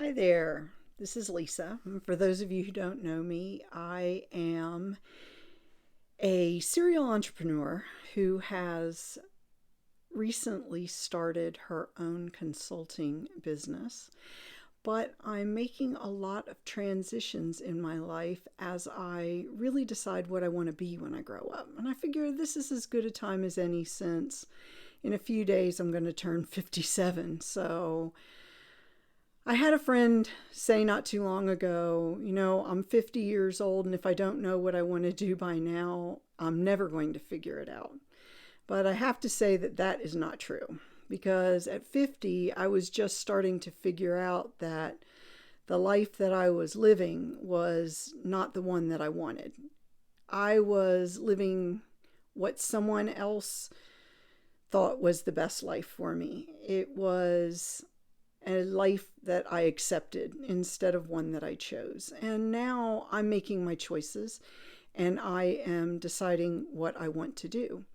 Hi there. This is Lisa. For those of you who don't know me, I am a serial entrepreneur who has recently started her own consulting business. But I'm making a lot of transitions in my life as I really decide what I want to be when I grow up. And I figure this is as good a time as any since in a few days I'm going to turn 57. So I had a friend say not too long ago, I'm 50 years old, and if I don't know what I want to do by now, I'm never going to figure it out. But I have to say that that is not true because at 50, I was just starting to figure out that the life that I was living was not the one that I wanted. I was living what someone else thought was the best life for me. It was a life that I accepted instead of one that I chose. And now I'm making my choices and I am deciding what I want to do.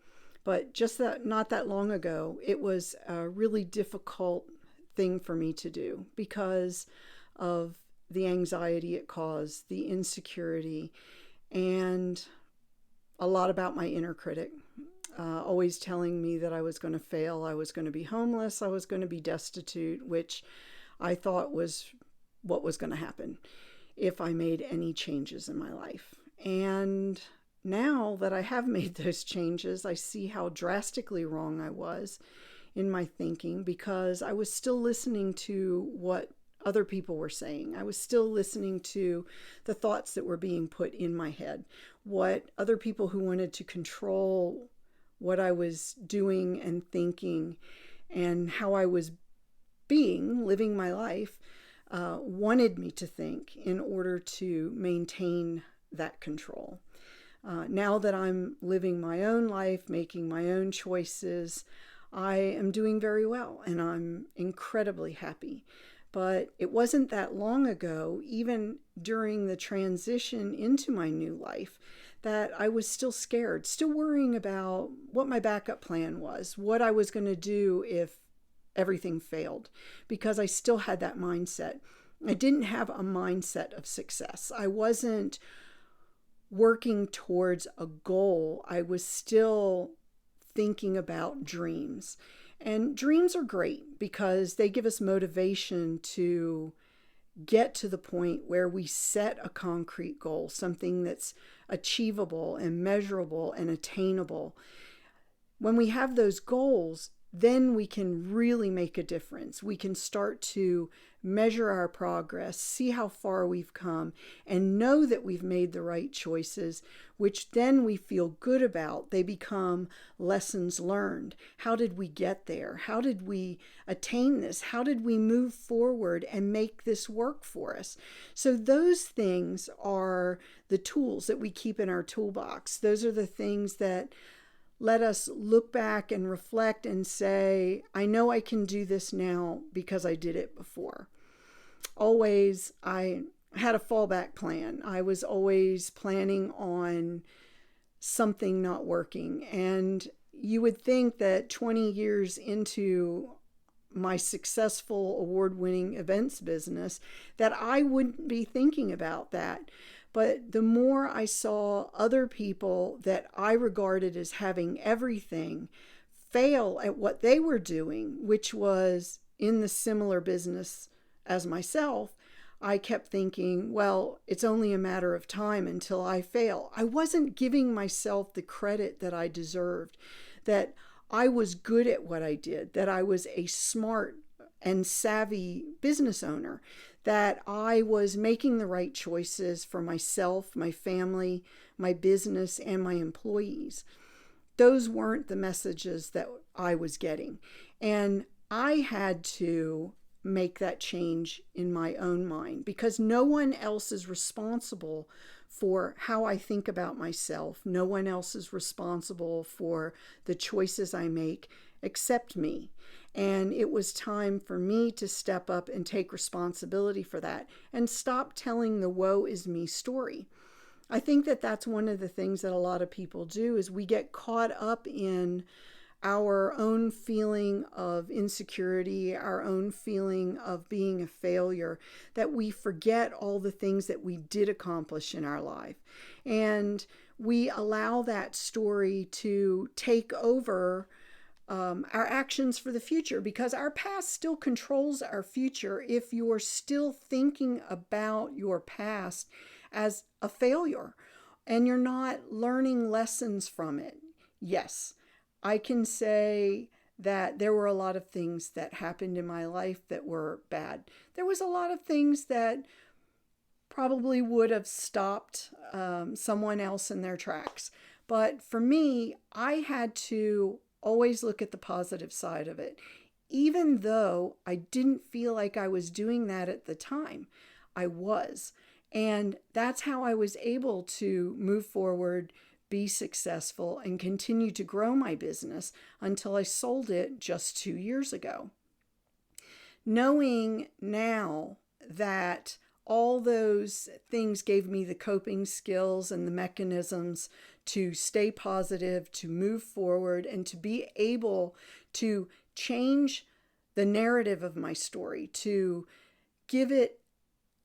But just that not that long ago, it was a really difficult thing for me to do because of the anxiety it caused, the insecurity, and a lot about my inner critic. Always telling me that I was going to fail, I was going to be homeless, I was going to be destitute, which I thought was what was going to happen if I made any changes in my life. And now that I have made those changes, I see how drastically wrong I was in my thinking because I was still listening to what other people were saying. I was still listening to the thoughts that were being put in my head, what other people who wanted to control what I was doing and thinking and how I was living my life, wanted me to think in order to maintain that control. Now that I'm living my own life, making my own choices, I am doing very well and I'm incredibly happy. But it wasn't that long ago, even during the transition into my new life, that I was still scared, still worrying about what my backup plan was, what I was going to do if everything failed, because I still had that mindset. I didn't have a mindset of success. I wasn't working towards a goal. I was still thinking about dreams. And dreams are great because they give us motivation to get to the point where we set a concrete goal, something that's achievable and measurable and attainable. When we have those goals, then we can really make a difference. We can start to measure our progress, see how far we've come, and know that we've made the right choices, which then we feel good about. They become lessons learned. How did we get there? How did we attain this? How did we move forward and make this work for us? So those things are the tools that we keep in our toolbox. Those are the things that let us look back and reflect and say, I know I can do this now because I did it before. Always, I had a fallback plan. I was always planning on something not working. And you would think that 20 years into my successful award-winning events business that I wouldn't be thinking about that. But the more I saw other people that I regarded as having everything fail at what they were doing, which was in the similar business as myself, I kept thinking, well, it's only a matter of time until I fail. I wasn't giving myself the credit that I deserved, that I was good at what I did, that I was a smart and savvy business owner, that I was making the right choices for myself, my family, my business, and my employees. Those weren't the messages that I was getting. And I had to make that change in my own mind because no one else is responsible for how I think about myself. No one else is responsible for the choices I make except me. And it was time for me to step up and take responsibility for that and stop telling the woe is me story. I think that that's one of the things that a lot of people do is we get caught up in our own feeling of insecurity, our own feeling of being a failure, that we forget all the things that we did accomplish in our life. And we allow that story to take over our actions for the future, because our past still controls our future if you're still thinking about your past as a failure and you're not learning lessons from it. Yes, I can say that there were a lot of things that happened in my life that were bad. There was a lot of things that probably would have stopped someone else in their tracks. But for me, I had to always look at the positive side of it. Even though I didn't feel like I was doing that at the time, I was. And that's how I was able to move forward, be successful, and continue to grow my business until I sold it just 2 years ago. Knowing now that all those things gave me the coping skills and the mechanisms to stay positive, to move forward, and to be able to change the narrative of my story, to give it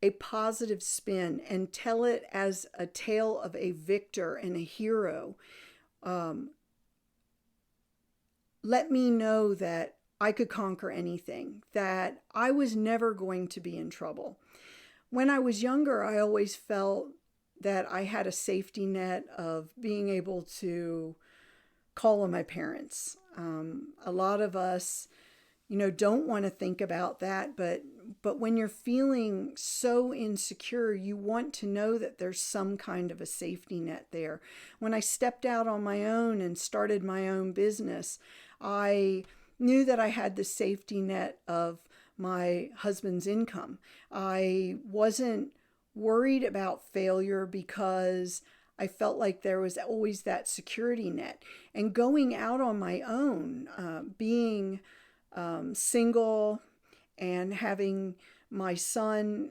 a positive spin and tell it as a tale of a victor and a hero. Let me know that I could conquer anything, that I was never going to be in trouble. When I was younger, I always felt that I had a safety net of being able to call on my parents. A lot of us, don't want to think about that, but when you're feeling so insecure, you want to know that there's some kind of a safety net there. When I stepped out on my own and started my own business, I knew that I had the safety net of my husband's income. I wasn't worried about failure because I felt like there was always that security net. And going out on my own, being single and having my son,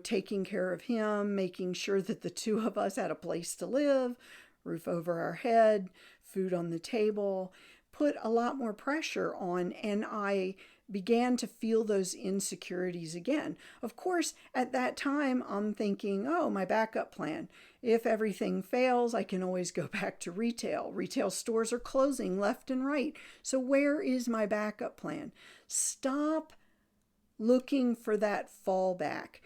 taking care of him, making sure that the two of us had a place to live, roof over our head, food on the table, put a lot more pressure on, and I began to feel those insecurities again. Of course, at that time, I'm thinking, oh, my backup plan. If everything fails, I can always go back to retail. Retail stores are closing left and right. So where is my backup plan? Stop looking for that fallback.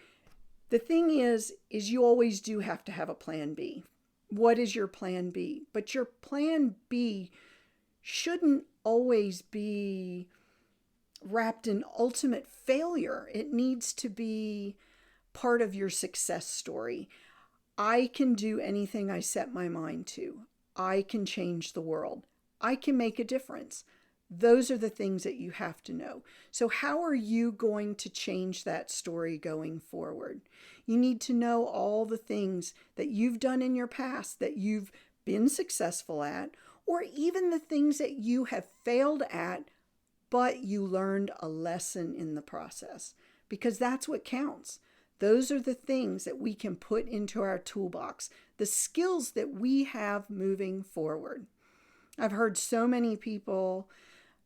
The thing is you always do have to have a plan B. What is your plan B? But your plan B shouldn't always be wrapped in ultimate failure. It needs to be part of your success story. I can do anything I set my mind to. I can change the world. I can make a difference. Those are the things that you have to know. So how are you going to change that story going forward? You need to know all the things that you've done in your past that you've been successful at, or even the things that you have failed at, but you learned a lesson in the process, because that's what counts. Those are the things that we can put into our toolbox, the skills that we have moving forward. I've heard so many people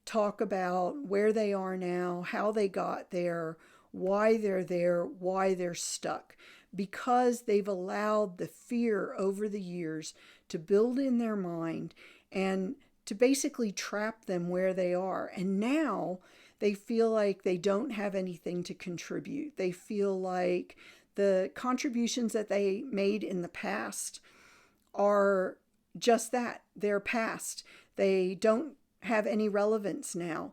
talk about where they are now, how they got there, why they're stuck, because they've allowed the fear over the years to build in their mind and to basically trap them where they are. And now they feel like they don't have anything to contribute. They feel like the contributions that they made in the past are just that. They're past. They don't have any relevance now.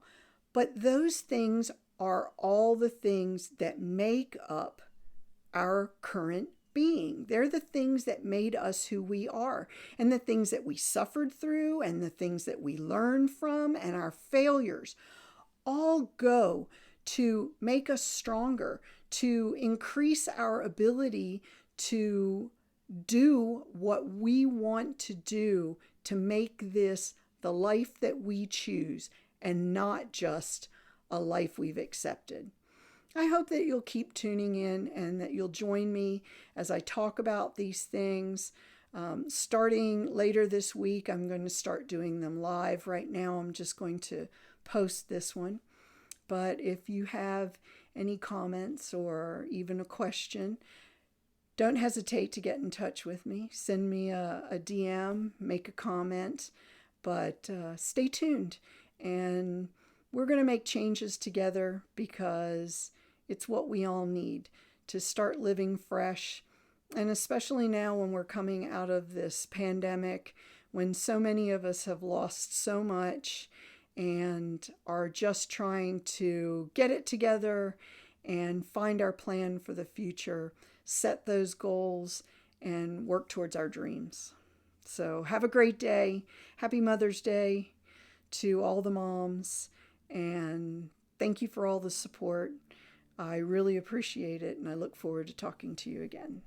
But those things are all the things that make up our current being. They're the things that made us who we are, and the things that we suffered through, and the things that we learned from, and our failures all go to make us stronger, to increase our ability to do what we want to do, to make this the life that we choose and not just a life we've accepted. I hope that you'll keep tuning in and that you'll join me as I talk about these things. Starting later this week, I'm going to start doing them live. Right now, I'm just going to post this one. But if you have any comments or even a question, don't hesitate to get in touch with me. Send me a DM, make a comment, but stay tuned. And we're going to make changes together because it's what we all need to start living fresh. And especially now when we're coming out of this pandemic, when so many of us have lost so much and are just trying to get it together and find our plan for the future, set those goals, and work towards our dreams. So have a great day. Happy Mother's Day to all the moms, and thank you for all the support. I really appreciate it, and I look forward to talking to you again.